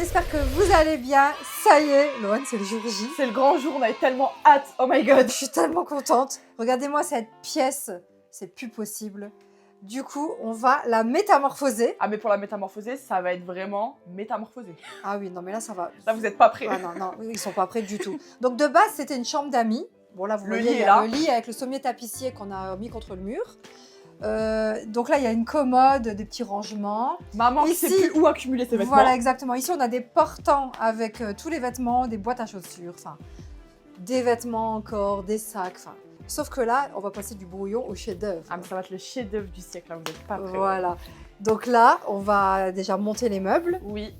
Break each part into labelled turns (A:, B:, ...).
A: j'espère que vous allez bien. Ça y est, Loane, c'est le jour J.
B: C'est le grand jour, on avait tellement hâte. Oh my god.
A: Je suis tellement contente. Regardez-moi cette pièce, c'est plus possible. Du coup, on va la métamorphoser.
B: Ah mais pour la métamorphoser, ça va être vraiment métamorphosé.
A: Ah oui, non mais là ça va.
B: Là vous êtes pas prêts.
A: Ah non, non, ils sont pas prêts du tout. Donc de base, c'était une chambre d'amis. Bon là, vous
B: Le
A: voyez,
B: lit
A: il y
B: est
A: a
B: là.
A: le lit avec le sommier tapissier qu'on a mis contre le mur. Donc là, il y a une commode, des petits rangements.
B: Maman qui
A: Ici,
B: sait plus où accumuler ses vêtements.
A: Voilà, exactement. Ici, on a des portants avec tous les vêtements, des boîtes à chaussures, enfin, des vêtements encore, des sacs, enfin. Sauf que là, on va passer du brouillon au chef-d'œuvre.
B: Ah mais ça va être le chef-d'œuvre du siècle, là, vous êtes pas prêts.
A: Voilà. Donc là, on va déjà monter les meubles.
B: Oui.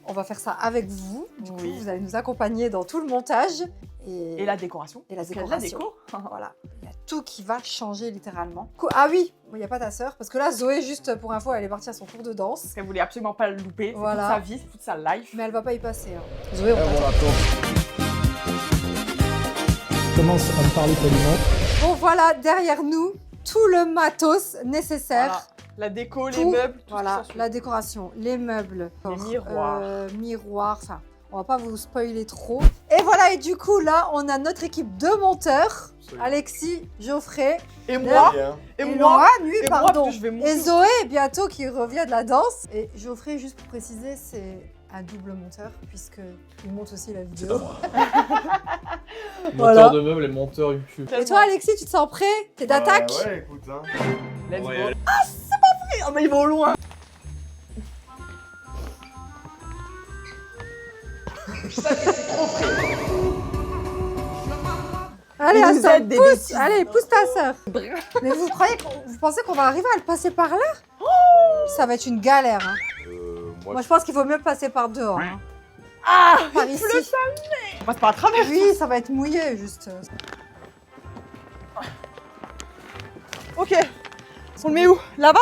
A: On va faire ça avec vous. Du coup,
B: Oui.
A: vous allez nous accompagner dans tout le montage.
B: Et la décoration.
A: Et la
B: Parce qu'il y a de la
A: décoration.
B: déco.
A: Voilà. Il y a tout qui va changer littéralement. Ah oui, il n'y a pas ta sœur. Parce que là, Zoé, juste pour info, elle est partie à son cours de danse.
B: Parce qu'elle voulait absolument pas le louper.
A: Voilà.
B: C'est toute sa vie, c'est toute sa life.
A: Mais elle va pas y passer. Hein. Zoé, on
C: Commence à me parler poliment.
A: Bon voilà, derrière nous, tout le matos nécessaire.
B: Voilà. La déco, les
A: Tout,
B: meubles, tout
A: voilà,
B: ce qui
A: la décoration, les meubles,
B: Les miroirs.
A: miroirs, enfin, on va pas vous spoiler trop. Et voilà, et du coup là, on a notre équipe de monteurs, Alexis, Geoffrey,
B: Et moi,
A: et
B: moi,
A: Laura, lui,
B: et moi,
A: pardon,
B: parce que je vais monter.
A: et Zoé bientôt qui revient de la danse. Et Geoffrey, juste pour préciser, c'est un double monteur puisque il monte aussi la vidéo.
C: Monteur
A: Voilà.
C: de meubles et monteur YouTube.
A: Et toi, Alexis, tu te sens prêt? T'es d'attaque?
D: Ouais, écoute, hein.
B: Let's
D: Ouais,
B: go.
D: allez.
B: Ah, c'est pas vrai. Oh mais ils vont loin.
A: Allez,
B: Ils nous
A: Aston,
B: aident des
A: pousse!
B: bêtises.
A: Allez, pousse ta sœur! Mais vous pensez qu'on va arriver à le passer par là? Ça va être une galère. Hein. Moi, je pense qu'il vaut mieux passer par dehors. Hein.
B: Ah,
A: Par
B: il
A: ici.
B: pleut, on passe par à travers.
A: Oui, ça va être mouillé, juste.
B: Ok. On le met où? Là-bas?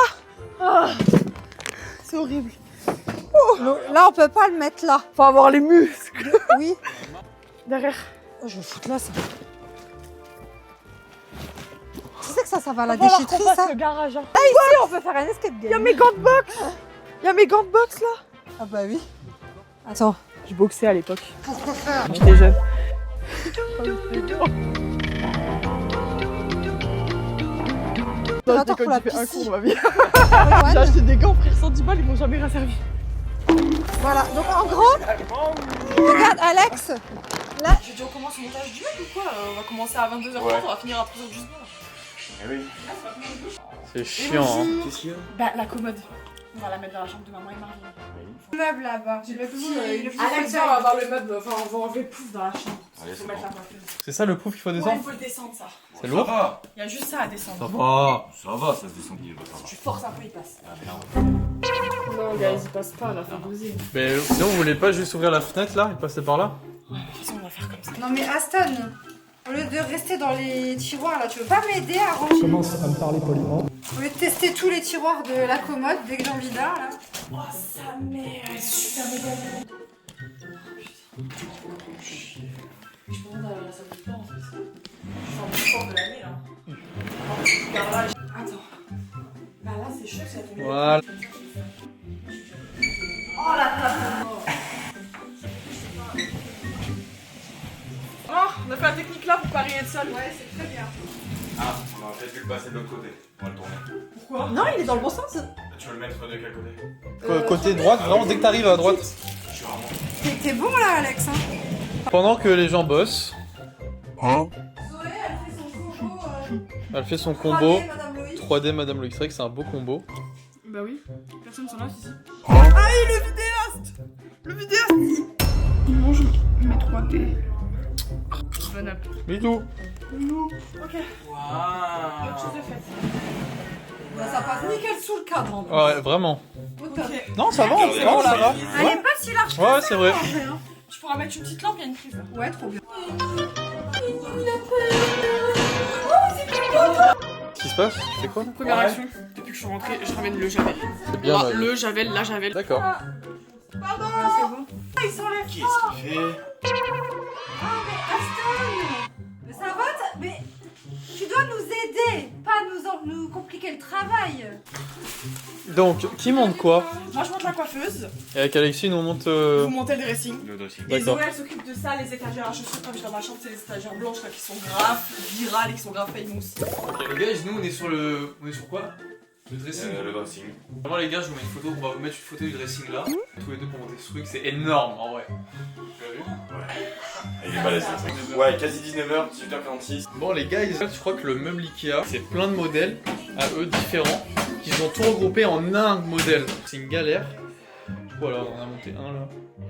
B: Ah, c'est horrible.
A: Là, on peut pas le mettre là.
B: Faut avoir les muscles.
A: Oui.
B: Derrière.
A: Oh, je vais le foutre là, ça. Tu sais que ça va à la
B: Va falloir
A: déchetterie,
B: qu'on fasse
A: ça?
B: le garage. Hein.
A: Ici, on peut faire un escape game.
B: Il y a mes gants de boxe. Il y a mes gants de boxe là.
A: Ah bah oui. Attends.
B: Je boxais à l'époque.
A: Pourquoi faire?
B: J'étais jeune.
A: Attends, pour la
B: J'ai fait un
A: piscine.
B: coup, ma vie.
A: Antoine.
B: J'ai acheté des gants, frère, 110 balles, ils m'ont jamais rien servi.
A: Voilà, donc en gros, regarde Alex. Là, je dis on commence le montage du meuble ou quoi? On va commencer à 22h30,
D: Ouais.
A: on va finir à 3h du soir.
D: Eh oui.
C: C'est chiant. Hein.
D: Qu'est-ce qu'il y a?
B: Bah, la commode. On va la mettre dans la chambre de maman et Marie.
A: Le meuble là-bas. Le petit
B: Alex, on va avoir le meuble, enfin, on va enlever le pouf dans la chambre.
D: Allez,
B: Faut
D: c'est
B: mettre
D: bon.
B: la coiffeuse.
C: C'est ça le pouf qu'il faut
B: Ouais,
C: descendre?
B: il faut le descendre, ça.
C: C'est
D: Ça
C: lourd?
D: va.
B: Il y a juste ça à descendre.
D: Ça va, ça se descend bien, ça va.
B: Tu forces un peu, il passe.
D: Ah, merde.
B: Non, gars, il passe pas, là, faut doser.
C: Mais sinon, vous voulez pas juste ouvrir la fenêtre là et passer par là?
B: De toute façon, on va faire comme ça.
A: Non mais Aston, au lieu de rester dans les tiroirs là, tu veux pas m'aider à ranger?
C: Commence à me parler poliment.
A: Au lieu de tester tous les tiroirs de la commode dès que j'en vide un là.
B: Oh, sa mère, elle est super méga grande. Je peux rentrer à la salle de bain en fait. Je sens plus fort de l'année là. Attends. Bah là, c'est chaud que ça tombe.
C: Voilà.
B: Oh la table. Oh, on a fait la technique là pour pas rire de seul.
A: Ouais, c'est très bien.
D: Ah, on aurait peut-être dû le passer de l'autre côté. On va le tourner.
B: Pourquoi? Non, il est dans le bon sens.
D: Tu veux le mettre de quel côté?
C: Côté droite, vraiment dès que t'arrives à droite.
D: Je suis vraiment.
A: T'es bon là Alex hein?
C: Pendant que les gens bossent,
D: Hein?
A: Zoé elle fait son combo
C: elle fait son combo
A: 3D, Madame Loïc.
C: 3D Madame Loïc. C'est vrai que c'est un beau combo.
B: Bah oui, personne s'en lâche ici.
D: Hein?
B: Ah oui, le vidéaste. Le vidéaste. Il mange mes 3D. Bon up.
C: Bisous.
B: Ok.
D: Waouh.
B: Autre chose de fait.
A: Là, ça passe nickel sous le cadre en plus.
C: Ouais, vraiment.
A: Au top.
B: Ok.
C: Non, ça va,
D: C'est
C: non,
D: bon,
C: ça
D: là.
C: va.
A: Elle est pas si large que
C: Ouais,
A: ça,
C: c'est vrai.
A: en vrai, hein.
B: Tu pourras mettre une petite lampe, il y a une prise.
A: Ouais, trop bien.
C: Qu'est-ce qui se passe? Tu fais quoi?
B: Première action, depuis que je suis rentrée, je ramène le javel.
C: C'est bien.
B: Là,
C: Marie.
B: le javel, la javel.
C: D'accord.
B: Pardon.
A: C'est bon.
B: Ils s'enlèvent.
D: Qu'est-ce qu'il fait?
A: Ah mais Aston, mais ça va mais tu dois nous aider, pas nous temps de nous compliquer le travail.
C: Donc, qui monte quoi?
B: Moi je monte la coiffeuse,
C: Et avec Alexis, nous on monte.
B: vous montez le dressing.
D: Le dressing.
B: Et
C: D'accord.
B: Zoé elle s'occupe de ça, les étagères à chaussures comme je suis dans ma chambre, c'est les étagères blanches là qui sont grave virales et qui sont grave famous.
C: Ok, les gars, nous on est sur le. On est sur quoi? Le dressing.
D: Le dressing.
C: Vraiment, les gars, je vous mets une photo. On va vous mettre une photo du dressing là. Tous les deux pour monter ce truc, c'est énorme en vrai. Tu l'as vu?
D: Il est balèze. Ouais, quasi 19h, 18h46.
C: Bon, les gars, je crois que le meuble Ikea, c'est plein de modèles à eux différents qu'ils ont tout regroupé en un modèle. C'est une galère. Voilà, on a monté un là.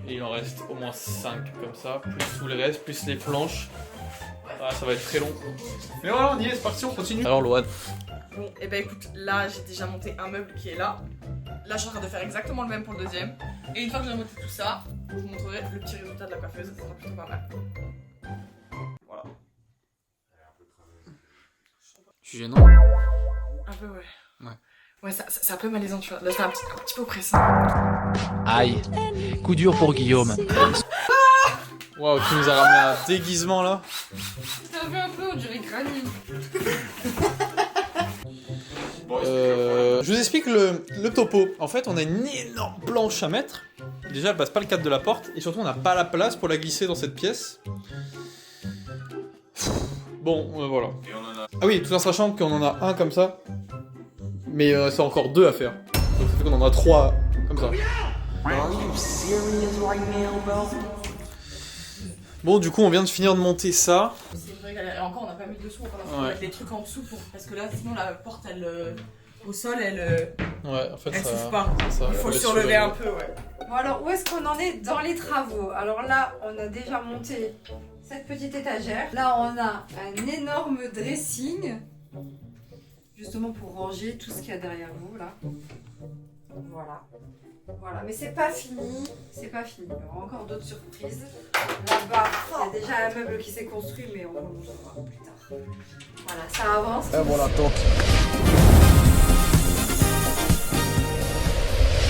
C: Et il en reste au moins 5 comme ça, plus tout le reste, plus les planches. Ah, ça va être très long. Mais voilà, on y est, c'est parti, on continue. Alors, Loane.
B: Bon, et ben écoute, là j'ai déjà monté un meuble qui est là. Là je suis en train de faire exactement le même pour le deuxième. Et une fois que j'ai monté tout ça, je vous montrerai le petit résultat de la coiffeuse, ça sera plutôt pas mal. Voilà.
C: Je suis gênant.
B: Un peu ouais.
C: Ouais.
B: Ouais, c'est un peu malaisant, tu vois. Là c'est un petit peu oppressant.
E: Aïe, coup dur pour Guillaume.
C: Waouh, tu nous as ramené un déguisement là.
B: Ça fait un peu, on dirait Granny.
C: Je vous explique le topo. En fait, on a une énorme planche à mettre. Déjà, elle passe pas le cadre de la porte. Et surtout, on n'a pas la place pour la glisser dans cette pièce. Bon, voilà.
D: Et on en a.
C: Ah oui, tout en sachant qu'on en a un comme ça. Mais c'est encore 2 à faire. Donc ça fait qu'on en a 3 comme ça. Bon, du coup, on vient de finir de monter ça.
B: C'est une vraie galère. Et encore, on n'a pas mis de dessous, encore on a mettre les trucs en dessous pour... Parce que là, sinon la porte, elle... au sol, elle
C: Ouais, en fait,
B: elle
C: ça.
B: souffle pas.
C: ça
B: Il faut le
C: les
B: surlever un peu, ouais.
A: Bon alors, où est-ce qu'on en est dans les travaux? Alors là, on a déjà monté cette petite étagère. Là, on a un énorme dressing. Justement pour ranger tout ce qu'il y a derrière vous, là. Voilà. Voilà, mais c'est pas fini, c'est pas fini. Il y aura encore d'autres surprises. Là-bas, il y a déjà un meuble qui s'est construit, mais on le montrera plus tard. Voilà, ça avance.
E: Et voilà, donc.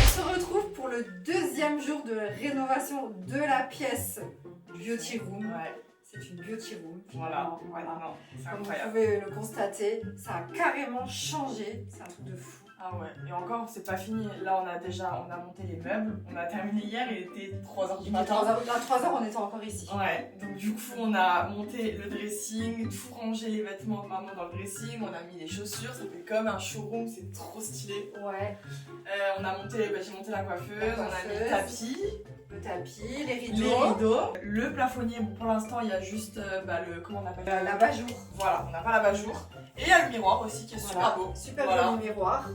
A: On se retrouve pour le deuxième jour de rénovation de la pièce Beauty Room.
B: Ouais,
A: C'est une Beauty Room.
B: voilà.
A: finalement.
B: Ouais, non, c'est
A: Comme vous
B: incroyable.
A: pouvez le constater, ça a carrément changé. C'est un truc de fou.
B: Ah ouais, et encore, c'est pas fini. Là, on a monté les meubles. On a terminé hier, il était 3h du matin.
A: À 3h, on était encore ici.
B: Ouais, donc du coup, on a monté le dressing, tout rangé les vêtements de maman dans le dressing, on a mis les chaussures, ça fait comme un showroom, c'est trop stylé.
A: Ouais.
B: On a monté, j'ai monté la coiffeuse, on a mis le tapis,
A: Le tapis, les
B: les
A: rideaux,
B: rideaux, le plafonnier. Bon, pour l'instant, il y a juste le. Comment on appelle ça
A: l'abat-jour.
B: Voilà, on n'a pas l'abat-jour. Et il y a le miroir aussi qui est super beau.
A: Super
B: Voilà.
A: joli miroir.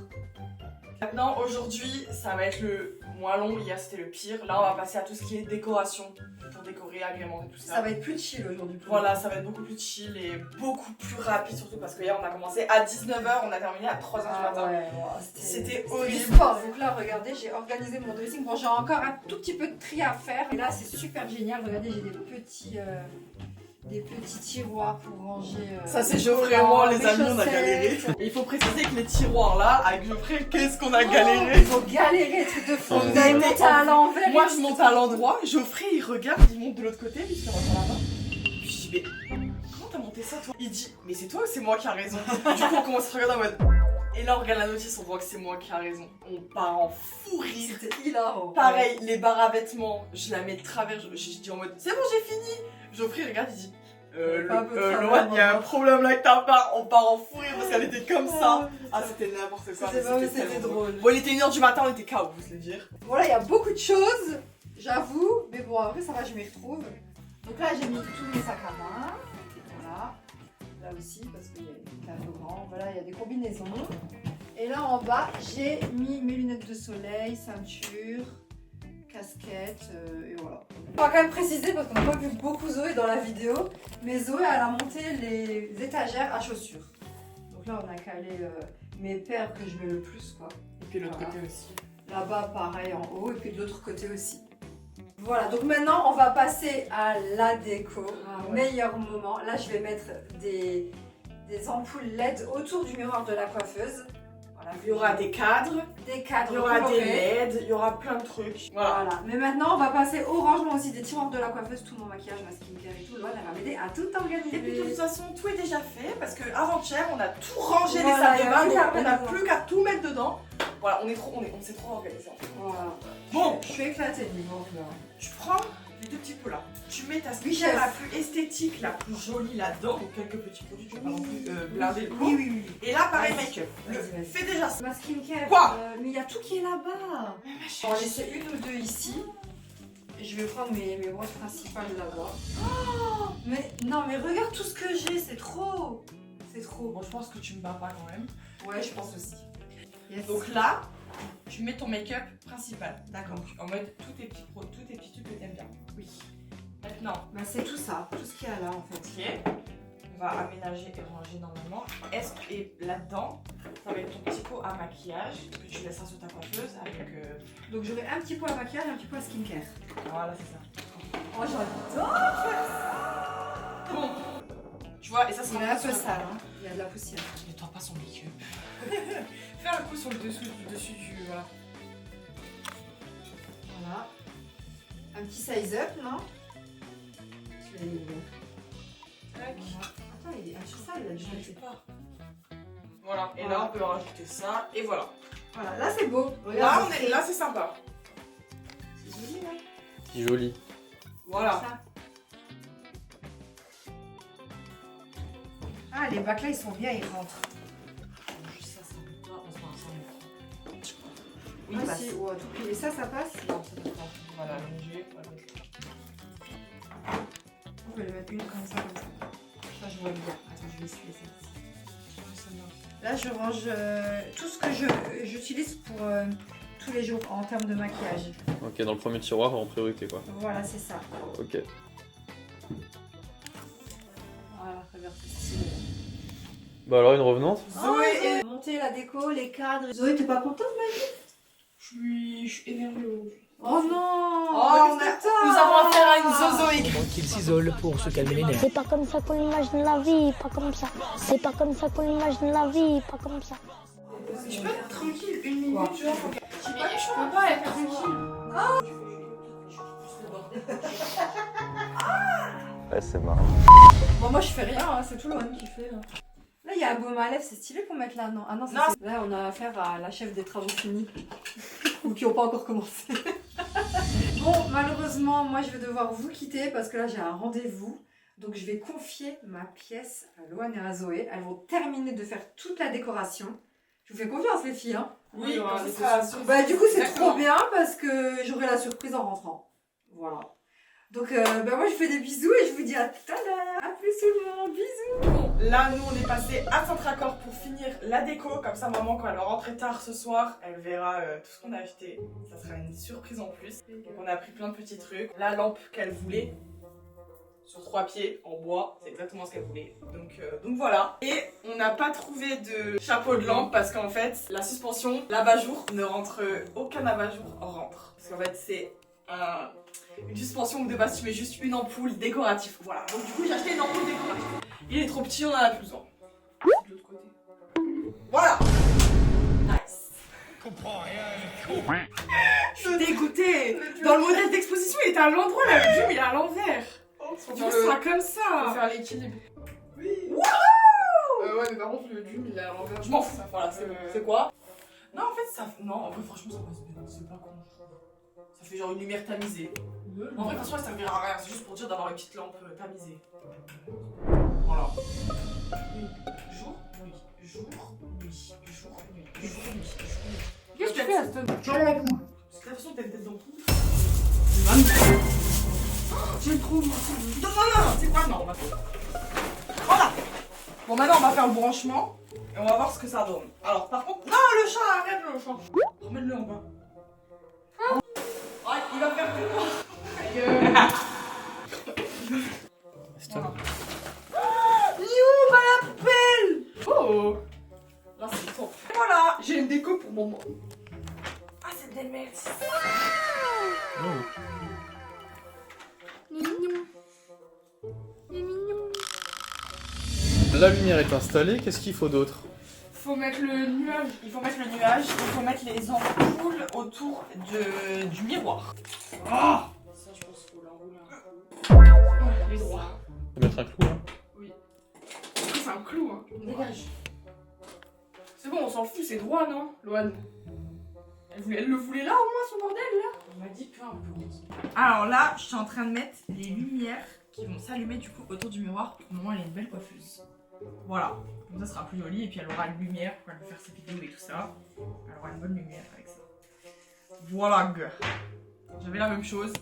B: Maintenant, aujourd'hui, ça va être le moins long. Hier, c'était le pire. Là, on va passer à tout ce qui est décoration pour décorer, agrémenter tout ça.
A: Ça va être plus chill aujourd'hui.
B: Voilà, ça va être beaucoup plus chill et beaucoup plus rapide, surtout parce que hier, on a commencé à 19h, on a terminé à 3h du matin.
A: Ouais,
B: C'était
A: du
B: horrible.
A: sport. Donc là, regardez, j'ai organisé mon dressing. Bon, j'ai encore un tout petit peu de tri à faire. Et là, c'est super génial. Regardez, j'ai des petits tiroirs pour ranger.
B: Ça, c'est
A: les
B: Geoffrey et
A: collants,
B: moi, les
A: mes
B: amis, on a galéré.
A: chaussettes.
B: Et il faut préciser que les tiroirs là, avec Geoffrey, qu'est-ce qu'on a
A: Oh,
B: galéré.
A: ils ont galéré, truc de fou.
C: On
A: Vous avez monté à l'envers.
B: Moi, je monte à l'endroit, Geoffrey, il regarde, il monte de l'autre côté, puisqu'il rentre là-bas. Puis je dis, mais comment t'as monté ça, toi? Il dit, mais c'est toi ou c'est moi qui a raison? Du coup, on commence à se regarder en mode. Et là, on regarde la notice, on voit que c'est moi qui a raison. On part en fou rire.
A: C'était hilarant.
B: Pareil, les barres à vêtements, je la mets de travers, je dis en mode, c'est bon, j'ai fini. Geoffrey regarde, il dit,
A: Pas un peu de travers,
B: Loane, il y a un
A: maman.
B: problème là avec ta part. On part en fou rire parce qu'elle était comme ça. Ah, c'était n'importe quoi. mais
A: C'était
B: tellement
A: drôle.
B: Bon, il était 1h du matin, on était KO, vous le dire.
A: Bon, là, il y a beaucoup de choses, j'avoue. Mais bon, après, ça va, je m'y retrouve. Donc là, j'ai mis tous mes sacs à main. Voilà. Là aussi, parce qu'il est un peu grand. Voilà, il y a des combinaisons. Et là, en bas, j'ai mis mes lunettes de soleil, ceinture, casquette, et voilà. On va quand même préciser, parce qu'on n'a pas vu beaucoup Zoé dans la vidéo, mais Zoé, elle a monté les étagères à chaussures. Donc là, on a calé mes paires que je mets le plus, quoi.
B: Et puis l'autre
A: Voilà.
B: côté aussi.
A: Là-bas, pareil, en haut, et puis de l'autre côté aussi. Voilà, donc maintenant, on va passer à la déco.
B: Ah ouais.
A: Meilleur moment. Là, je vais mettre des ampoules LED autour du miroir de la coiffeuse. Voilà,
B: Il y aura des cadres,
A: des cadres
B: il y aura des
A: colorés.
B: LED, il y aura plein de trucs. Voilà.
A: Voilà. Mais maintenant, on va passer au rangement aussi des tiroirs de la coiffeuse, tout mon maquillage, ma skincare et tout. Loane, elle va m'aider à tout organiser.
B: Et puis de toute façon, tout est déjà fait parce que avant-hier, on a tout rangé
A: Voilà,
B: les salles de
A: il y a
B: bain,
A: plus
B: donc
A: qu'à
B: on n'a
A: mettre
B: plus qu'à tout mettre dedans. Voilà, on s'est trop organisé en fait.
A: Voilà.
B: Bon,
A: Je suis éclatée niveau là.
B: tu prends les deux petits pots là. Tu mets ta
A: Oui,
B: skincare
A: chef.
B: la plus esthétique, la plus jolie là-dedans. Donc quelques petits produits, tu vas pas non plus blinder le pot.
A: Oui, oui, oui.
B: Et là, pareil,
A: Vas-y.
B: make-up.
A: Vas-y.
B: Fais déjà ça.
A: Ma skincare.
B: Quoi
A: mais il y a tout qui est là-bas. On va laisser une ou deux ici. Je vais prendre mes brosses principales là-bas. Oh, mais non, mais regarde tout ce que j'ai, c'est trop. C'est trop.
B: Bon, je pense que tu me bats pas quand même.
A: Ouais, je pense aussi. Yes.
B: Donc là, tu mets ton make-up principal. D'accord. En mode tous tes petits trucs que t'aimes bien. Oui. Maintenant,
A: bah, c'est tout ça, tout ce qu'il y a là en fait.
B: ok. On va aménager et ranger normalement. Et là-dedans, ça va être ton petit pot à maquillage que tu laisseras sur ta coiffeuse avec.
A: Donc j'aurai un petit pot à maquillage, un petit pot à skincare.
B: Voilà, c'est ça.
A: Oh, j'adore.
B: Bon. Tu vois, et ça,
A: Il est un peu sale, hein. Il y a de la poussière.
B: Nettoie pas son make-up. Fais un coup sur le dessus du. Voilà.
A: Voilà. Un petit size up, non? Celui-là, il est bien.
B: Tac.
A: Voilà. Attends, il est un peu sale, là,
B: Je
A: déjà.
B: sais pas. Voilà. Et là, on peut rajouter ça. Et voilà.
A: Voilà, là c'est beau.
B: Là, là, c'est sympa.
A: C'est joli, là.
C: C'est joli.
B: Voilà.
A: Ça. Ah, les bacs là, ils sont bien, ils rentrent.
B: Juste ça, ça peut pas. On va oui,
A: Ah,
B: passe.
A: si, ouais, tout plié. Ça passe? Non, ça passe pas.
B: Voilà, longer. Voilà.
A: On peut le mettre une comme ça. Ça, je vois bien. Attends, je vais essuyer celle-ci. Là, je range tout ce que j'utilise pour tous les jours en termes de maquillage.
C: Ok, dans le premier tiroir en priorité quoi.
A: Voilà, c'est ça.
C: Ok.
A: Voilà, regarde, c'est stylé.
C: Bah alors une revenante.
B: Zoé est...
A: Monter la déco, les cadres. Zoé, t'es pas contente,
B: Je suis énervée aujourd'hui.
A: Oh non!
B: Oh, nous avons affaire à une zozoïque.
E: Pendant qu'il s'isole pour se calmer les nerfs.
F: C'est pas comme ça qu'on imagine la vie, pas comme ça. C'est pas comme ça qu'on imagine la vie, pas comme ça.
B: Je peux être tranquille une minute,
A: Quoi
B: tu vois. Je peux pas être tranquille.
C: Ouais c'est marrant.
A: Bon, moi je fais rien, hein, c'est tout le monde qui fait. Là, il y a un baume à lèvres, c'est stylé pour mettre là, non? Ah non, ça,
B: Non.
A: c'est- là on a affaire à la chef des travaux finis. Ou qui n'ont pas encore commencé. Bon, malheureusement, moi je vais devoir vous quitter parce que là j'ai un rendez-vous. Donc je vais confier ma pièce à Loane et à Zoé. Elles vont terminer de faire toute la décoration. Je vous fais confiance les filles, hein?
B: Oui,
A: Bah,
B: comme ça sera
A: Bah du coup c'est
B: D'accord.
A: trop bien parce que j'aurai la surprise en rentrant. Voilà. Donc bah, moi je vous fais des bisous et je vous dis à tout à l'heure. A plus tout le monde, bisous.
B: Bon, là, nous, on est passé à Centracor pour finir la déco. Comme ça, maman, quand elle va rentrer tard ce soir, elle verra tout ce qu'on a acheté. Ça sera une surprise en plus. Donc, on a pris plein de petits trucs. La lampe qu'elle voulait, sur 3 pieds, en bois, c'est exactement ce qu'elle voulait. Donc voilà. Et on n'a pas trouvé de chapeau de lampe parce qu'en fait, la suspension, l'abat-jour, ne rentre, aucun abat-jour rentre. Parce qu'en fait, c'est une suspension où de base tu mets juste une ampoule décorative. Voilà. Donc du coup, j'ai acheté une ampoule décorative. Il est trop petit, on en a plus besoin. De l'autre côté. Voilà. Nice. Je suis dégoûtée. Dans le modèle d'exposition, il était à l'endroit, là, le jume, il est à l'envers. Du coup, ce sera comme ça.
G: Faire l'équilibre.
B: Oui.
G: Ouais, mais par contre, le dum, il est à l'envers.
B: Je m'en fous. Voilà, c'est quoi? Non, en fait, ça. Non, en vrai, franchement, ça passe bien. C'est pas con. Ça fait genre une lumière tamisée. En vrai, franchement, ça servira à rien. C'est juste pour dire d'avoir une petite lampe tamisée. Voilà. Oui. Jour, nuit. Jour, nuit. Jour, nuit. Jour, nuit. Jour, nuit.
A: Qu'est-ce que tu fais à ce
B: Viens avec moi. Parce que t'as l'impression que t'as une tête d'ampoule.
A: J'ai trop moi.
B: Non, c'est quoi? Non, on va faire. Voilà. Bon, maintenant, on va faire le branchement. Et on va voir ce que ça donne. Alors, par contre. Non, le chat, arrête le chat. Remets-le en bas. Ouais, il va faire tout noir.
C: Stop.
B: La poubelle. Oh. Là, c'est top. Voilà, j'ai une déco pour maman. Ah, c'est des merdes.
C: La lumière est installée, qu'est-ce qu'il faut d'autre?
B: faut mettre le nuage. Il faut mettre les ampoules autour du miroir. Ah ça, je pense qu'il faut l'enrouler un peu. Les droits.
C: On va mettre un clou, hein.
B: C'est un clou, hein. Dégage. C'est bon, on s'en fout, c'est droit, non, Loane? Elle le voulait là, au moins, son bordel, là? On m'a dit peu importe. Alors là, je suis en train de mettre les lumières qui vont s'allumer, du coup, autour du miroir. Pour le moment, elle a une belle coiffeuse. Voilà. Comme ça sera plus joli, et puis elle aura une lumière quand elle va faire ses vidéos et tout ça. Elle aura une bonne lumière avec ça. Voilà, gars. J'avais la même chose,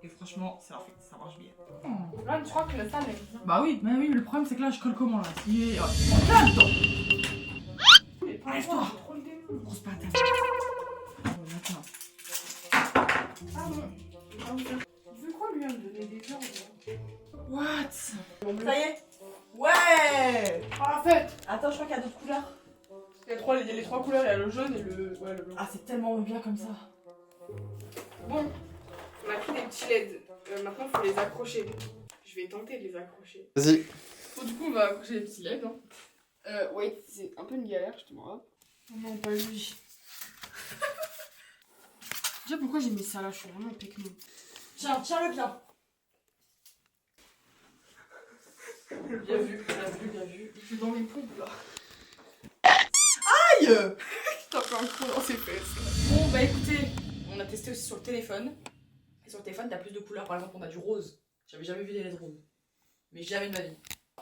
B: et franchement, ça marche bien.
G: Là, tu crois que le sale est bien.
B: Bah oui, le problème c'est que là je colle comment là? Là-dedans. Lève-toi.
G: Trop le démon.
B: Grosse patate. Bon, maintenant.
G: Ah bon. Il veut quoi lui, me donner des gens?
B: What? Ça y est? Ouais!
G: Ah, fête.
B: Attends, je crois qu'il y a d'autres couleurs.
G: Il y a les 3 couleurs, il y a le jaune et le... Ouais, le blanc.
B: Ah, c'est tellement bien comme ça.
G: Bon, on a pris des petits LED. Maintenant, il faut les accrocher. Je vais tenter de les accrocher.
C: Vas-y.
G: Bon, du coup, on va accrocher les petits LED. Hein. Ouais, c'est un peu une galère, justement. Hop. Non, pas lui. Déjà, pourquoi j'ai mis ça là? Je suis vraiment techno.
B: Tiens-le bien. Bien vu.
G: Je suis dans les pompes là.
B: Aïe!
G: T'as fait un coup dans ses fesses.
B: Bon, bah écoutez, on a testé aussi sur le téléphone. Et sur le téléphone, t'as plus de couleurs. Par exemple, on a du rose. J'avais jamais vu des LED roses. Mais jamais de ma vie.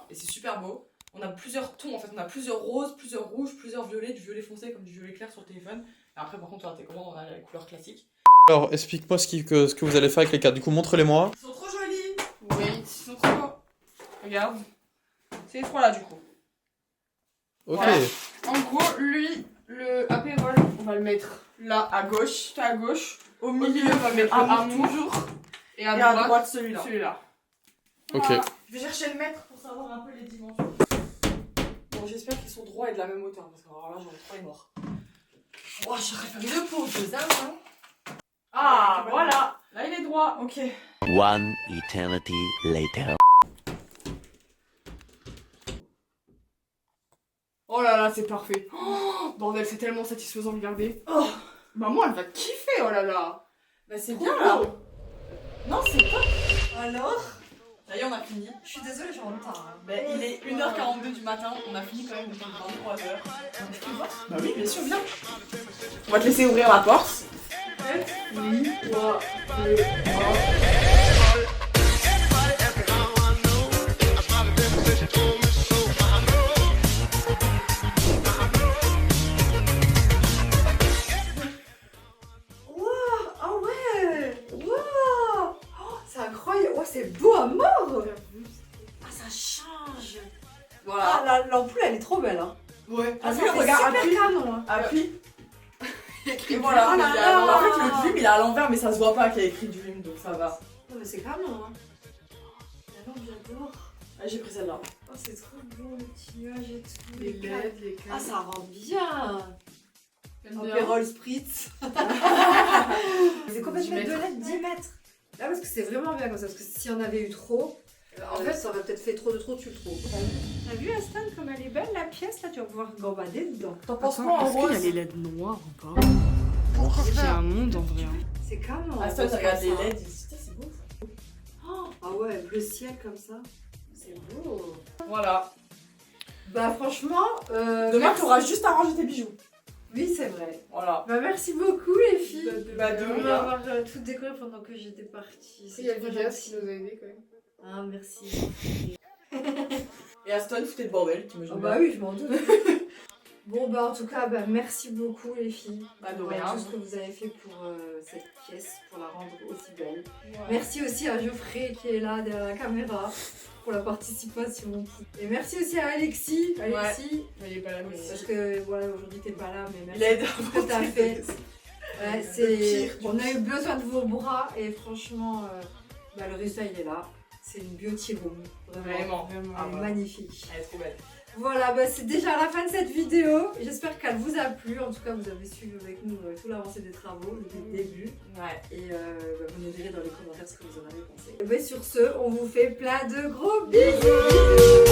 B: Et c'est super beau. On a plusieurs tons en fait. On a plusieurs roses, plusieurs rouges, plusieurs violets, du violet foncé comme du violet clair sur le téléphone. Et après, par contre, sur la télécommande, on a les couleurs classiques.
C: Alors, explique-moi ce que vous allez faire avec les cartes. Du coup, montre-les-moi.
B: Ils sont trop jolis!
G: Oui, ils sont trop beaux. Regarde. C'est les 3 là du coup.
C: Ok.
G: Voilà. En gros, lui, le apérole, on va le mettre là à gauche, à gauche. Au milieu, on va mettre
B: amour
G: amour.
B: toujours.
G: Et
B: Et
G: à droite,
B: celui-là.
G: celui-là.
C: Ok.
G: Voilà.
B: Je vais chercher le mètre pour savoir un peu les dimensions. Bon, j'espère qu'ils sont droits et de la même hauteur. Parce que alors là, j'en ai trop les morts. Oh, j'aurais fait 2 pauses, hein.
G: Ah, voilà. Là, il est droit.
B: Ok.
H: One eternity later.
G: Oh là là, c'est parfait. Oh, bordel, c'est tellement satisfaisant de regarder.
B: Oh,
G: Maman, elle va kiffer, oh là là.
B: bah c'est
G: Trop
B: bien là.
G: beau.
B: Non, c'est pas. Alors? Ça y est, on a fini.
A: Je suis désolée, j'ai en retard. Hein.
B: Bah, il est 1h42 du matin. On a fini quand même depuis 23h.
G: Bah oui, bien sûr, viens. On va te laisser ouvrir la porte. Oui, 3, 2, 1.
A: Ah ouais. Wow. Oh, c'est incroyable. Oh, c'est beau à mort.
B: Ah, ça change.
A: Ah,
B: Voilà.
A: l'ampoule, elle est trop belle. Hein.
B: Ouais.
A: Ah,
B: Appuie,
A: ça fait
B: regarde,
A: super
B: appuie.
A: canon. Hein.
B: Appuie.
G: Et
B: Et voilà.
A: Oh là là.
B: En fait, le dream il est à l'envers, mais ça se voit pas qu'il y a écrit dream, donc ça va.
A: Non, mais c'est canon. Hein. Ah non, j'adore.
B: Ah, j'ai pris celle-là.
A: Oh, c'est trop beau, le petit nuage et tout.
G: Les LED, les câbles.
A: Ah, ça rend bien.
G: T'aimes bien?
A: Apérole Spritz. C'est combien de
G: 10
A: mètres de
G: mètres.
A: LED? 10 mètres. Là, parce que c'est vraiment bien comme ça. Parce que si on avait eu trop, en fait, ça aurait peut-être fait trop de trop, tu le trop. T'as vu, Aston, comme elle est belle la pièce là? Tu vas pouvoir gambader dedans.
B: T'en penses quoi en rose?
G: LED noirs ou pas? C'est un monde en vrai.
A: C'est canon.
B: Ah, ça,
A: rose
B: regarde
A: comme
B: les
A: ça.
B: LED ici. Putain, c'est beau ça.
A: Ah ouais, bleu ciel comme ça. C'est beau.
B: Voilà.
A: Bah, franchement.
B: Demain,
A: merci.
B: tu auras juste à ranger tes bijoux.
A: Oui, c'est vrai.
B: Voilà.
A: Bah, merci beaucoup, les filles.
B: Bah, de
A: On
B: rien.
A: va avoir tout décoré pendant que j'étais partie.
G: Il y a
A: trop
G: Vivias
A: gentil.
G: qui nous a aidés quand même.
A: Ah, merci.
B: Et Aston, foutait le bordel, tu me
A: Ah bah oui, je m'en doute. Bon bah en tout cas, bah, merci beaucoup les filles
B: Bah, de
A: pour
B: rien.
A: tout ce que vous avez fait pour cette pièce, pour la rendre aussi belle. Merci aussi à Geoffrey qui est là derrière la caméra pour la participation. Et merci aussi à Alexis. Alexis,
G: Mais il est pas là, mais.
A: parce que voilà, aujourd'hui t'es pas là, mais merci
B: L'aide.
A: pour tout ce que t'as fait. Ouais,
B: Le
A: c'est...
B: pire du
A: On a eu besoin de vos bras et franchement, bah, le résultat il est là. C'est une beauty room.
B: Vraiment.
A: Elle
B: Ah,
A: est
B: voilà.
A: magnifique.
B: Elle est trop belle.
A: Voilà, bah c'est déjà la fin de cette vidéo. J'espère qu'elle vous a plu. En tout cas, vous avez suivi avec nous toute l'avancée des travaux depuis le début.
B: Ouais.
A: Et bah, vous nous direz dans les commentaires ce que vous en avez pensé. Et bah, sur ce, on vous fait plein de gros bisous.